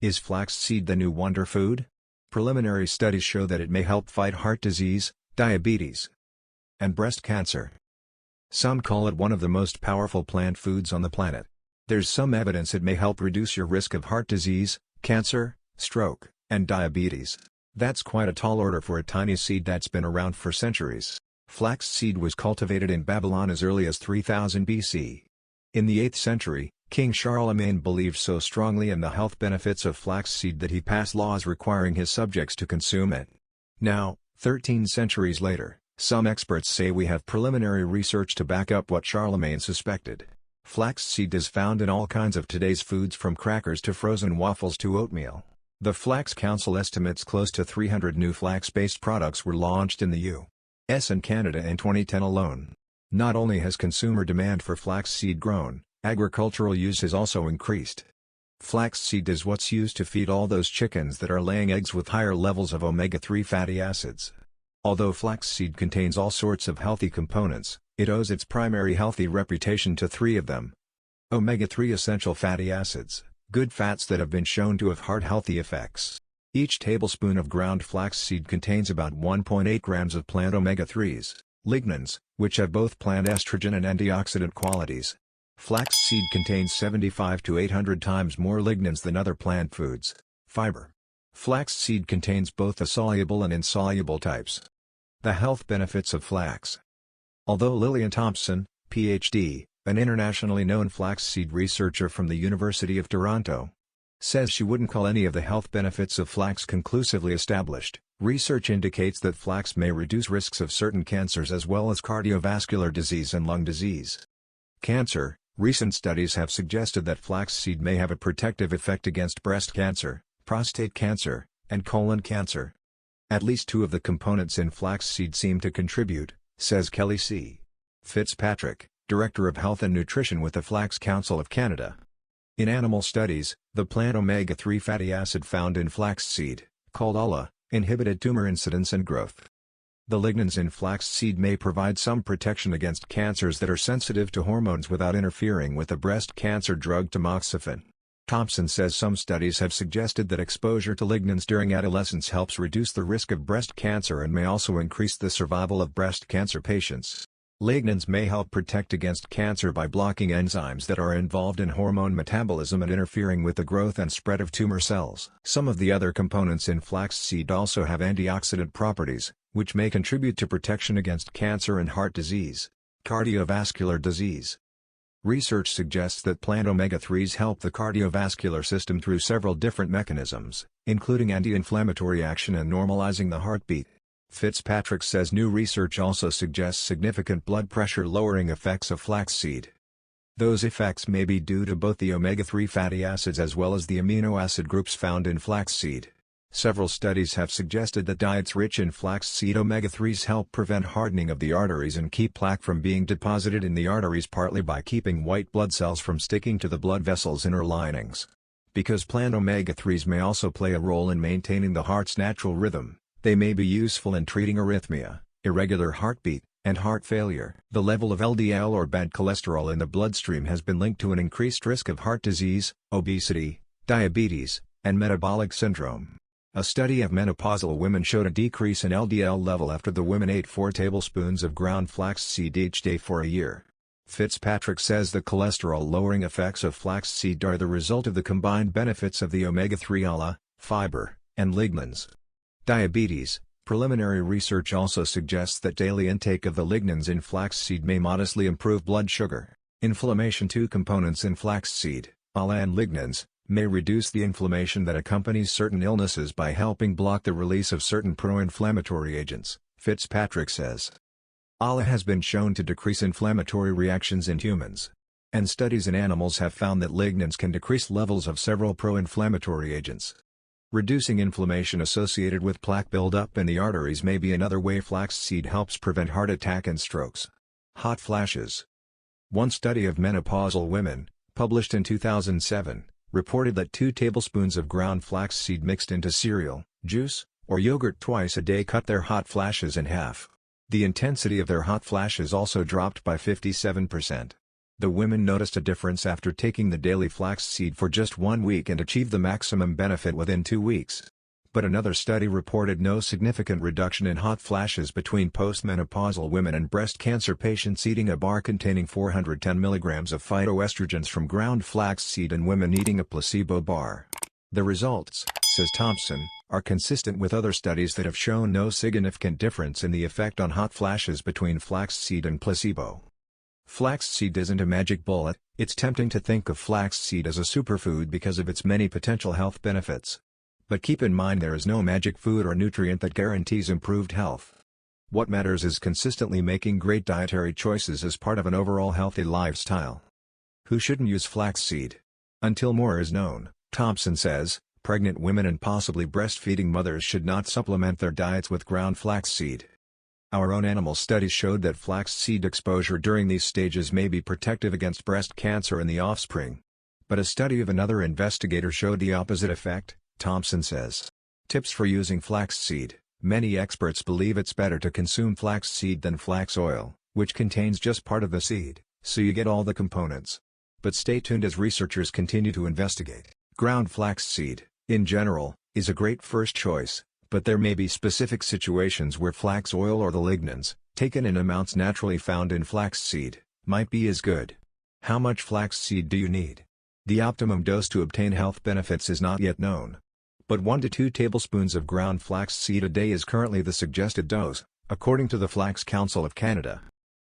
Is flaxseed the new wonder food? Preliminary studies show that it may help fight heart disease, diabetes, and breast cancer. Some call it one of the most powerful plant foods on the planet. There's some evidence it may help reduce your risk of heart disease, cancer, stroke, and diabetes. That's quite a tall order for a tiny seed that's been around for centuries. Flaxseed was cultivated in Babylon as early as 3000 BC. In the 8th century, King Charlemagne believed so strongly in the health benefits of flaxseed that he passed laws requiring his subjects to consume it. Now, 13 centuries later, some experts say we have preliminary research to back up what Charlemagne suspected. Flaxseed is found in all kinds of today's foods, from crackers to frozen waffles to oatmeal. The Flax Council estimates close to 300 new flax-based products were launched in the U.S. and Canada in 2010 alone. Not only has consumer demand for flaxseed grown, agricultural use has also increased. Flaxseed is what's used to feed all those chickens that are laying eggs with higher levels of omega-3 fatty acids. Although flaxseed contains all sorts of healthy components, it owes its primary healthy reputation to three of them. Omega-3 essential fatty acids, good fats that have been shown to have heart-healthy effects. Each tablespoon of ground flaxseed contains about 1.8 grams of plant omega-3s, lignans, which have both plant estrogen and antioxidant qualities. Flaxseed contains 75 to 800 times more lignans than other plant foods. Fiber. Flaxseed contains both the soluble and insoluble types. The health benefits of flax. Although Lillian Thompson, Ph.D., an internationally known flaxseed researcher from the University of Toronto, says she wouldn't call any of the health benefits of flax conclusively established, research indicates that flax may reduce risks of certain cancers as well as cardiovascular disease and lung disease. Cancer. Recent studies have suggested that flaxseed may have a protective effect against breast cancer, prostate cancer, and colon cancer. At least two of the components in flaxseed seem to contribute, says Kelly C. Fitzpatrick, Director of Health and Nutrition with the Flax Council of Canada. In animal studies, the plant omega-3 fatty acid found in flaxseed, called ALA, inhibited tumor incidence and growth. The lignans in flaxseed may provide some protection against cancers that are sensitive to hormones without interfering with the breast cancer drug tamoxifen. Thompson says some studies have suggested that exposure to lignans during adolescence helps reduce the risk of breast cancer and may also increase the survival of breast cancer patients. Lignans may help protect against cancer by blocking enzymes that are involved in hormone metabolism and interfering with the growth and spread of tumor cells. Some of the other components in flaxseed also have antioxidant properties, which may contribute to protection against cancer and heart disease. Cardiovascular disease. Research suggests that plant omega-3s help the cardiovascular system through several different mechanisms, including anti-inflammatory action and normalizing the heartbeat. Fitzpatrick says new research also suggests significant blood pressure lowering effects of flaxseed. Those effects may be due to both the omega-3 fatty acids as well as the amino acid groups found in flaxseed. Several studies have suggested that diets rich in flaxseed omega-3s help prevent hardening of the arteries and keep plaque from being deposited in the arteries, partly by keeping white blood cells from sticking to the blood vessels' inner linings. Because plant omega-3s may also play a role in maintaining the heart's natural rhythm, they may be useful in treating arrhythmia, irregular heartbeat, and heart failure. The level of LDL or bad cholesterol in the bloodstream has been linked to an increased risk of heart disease, obesity, diabetes, and metabolic syndrome. A study of menopausal women showed a decrease in LDL level after the women ate 4 tablespoons of ground flaxseed each day for a year. Fitzpatrick says the cholesterol-lowering effects of flaxseed are the result of the combined benefits of the omega-3 ALA, fiber, and lignans. Diabetes. Preliminary research also suggests that daily intake of the lignans in flaxseed may modestly improve blood sugar. Inflammation. 2 components in flaxseed, ALA and lignans, may reduce the inflammation that accompanies certain illnesses by helping block the release of certain pro-inflammatory agents, Fitzpatrick says. ALA has been shown to decrease inflammatory reactions in humans. And studies in animals have found that lignans can decrease levels of several pro-inflammatory agents. Reducing inflammation associated with plaque buildup in the arteries may be another way flaxseed helps prevent heart attack and strokes. Hot flashes. One study of menopausal women, published in 2007, reported that 2 tablespoons of ground flaxseed mixed into cereal, juice, or yogurt twice a day cut their hot flashes in half. The intensity of their hot flashes also dropped by 57%. The women noticed a difference after taking the daily flaxseed for just 1 week and achieved the maximum benefit within 2 weeks. But another study reported no significant reduction in hot flashes between postmenopausal women and breast cancer patients eating a bar containing 410 mg of phytoestrogens from ground flaxseed and women eating a placebo bar. The results, says Thompson, are consistent with other studies that have shown no significant difference in the effect on hot flashes between flaxseed and placebo. Flaxseed isn't a magic bullet. It's tempting to think of flaxseed as a superfood because of its many potential health benefits. But keep in mind there is no magic food or nutrient that guarantees improved health. What matters is consistently making great dietary choices as part of an overall healthy lifestyle. Who shouldn't use flaxseed? Until more is known, Thompson says, pregnant women and possibly breastfeeding mothers should not supplement their diets with ground flaxseed. Our own animal studies showed that flaxseed exposure during these stages may be protective against breast cancer in the offspring. But a study of another investigator showed the opposite effect, Thompson says. Tips for using flaxseed. Many experts believe it's better to consume flaxseed than flax oil, which contains just part of the seed, so you get all the components. But stay tuned as researchers continue to investigate. Ground flaxseed, in general, is a great first choice. But there may be specific situations where flax oil or the lignans, taken in amounts naturally found in flaxseed, might be as good. How much flaxseed do you need? The optimum dose to obtain health benefits is not yet known. But 1 to 2 tablespoons of ground flaxseed a day is currently the suggested dose, according to the Flax Council of Canada.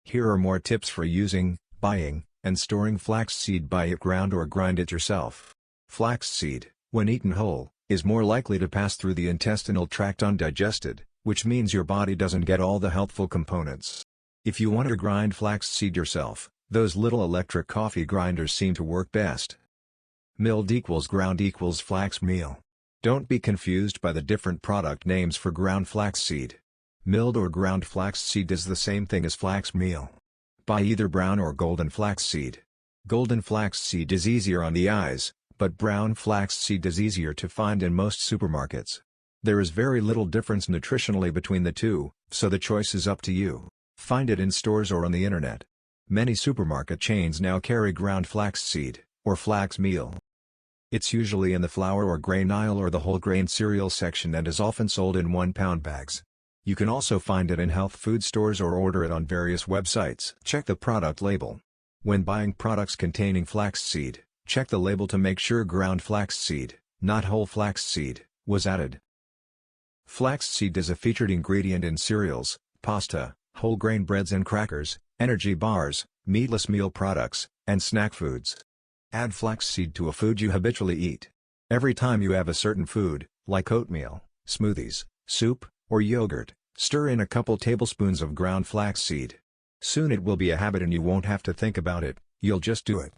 Here are more tips for using, buying, and storing flaxseed. Buy it ground or grind it yourself. Flaxseed, when eaten whole, is more likely to pass through the intestinal tract undigested, which means your body doesn't get all the helpful components. If you want to grind flaxseed yourself, those little electric coffee grinders seem to work best. Milled equals ground equals flax meal. Don't be confused by the different product names for ground flaxseed. Milled or ground flaxseed is the same thing as flax meal. Buy either brown or golden flaxseed. Golden flaxseed is easier on the eyes, but brown flaxseed is easier to find in most supermarkets. There is very little difference nutritionally between the two, so the choice is up to you. Find it in stores or on the internet. Many supermarket chains now carry ground flaxseed, or flax meal. It's usually in the flour or grain aisle or the whole grain cereal section and is often sold in 1-pound bags. You can also find it in health food stores or order it on various websites. Check the product label. When buying products containing flaxseed, check the label to make sure ground flaxseed, not whole flaxseed, was added. Flaxseed is a featured ingredient in cereals, pasta, whole grain breads and crackers, energy bars, meatless meal products, and snack foods. Add flaxseed to a food you habitually eat. Every time you have a certain food, like oatmeal, smoothies, soup, or yogurt, stir in a couple tablespoons of ground flaxseed. Soon it will be a habit and you won't have to think about it, you'll just do it.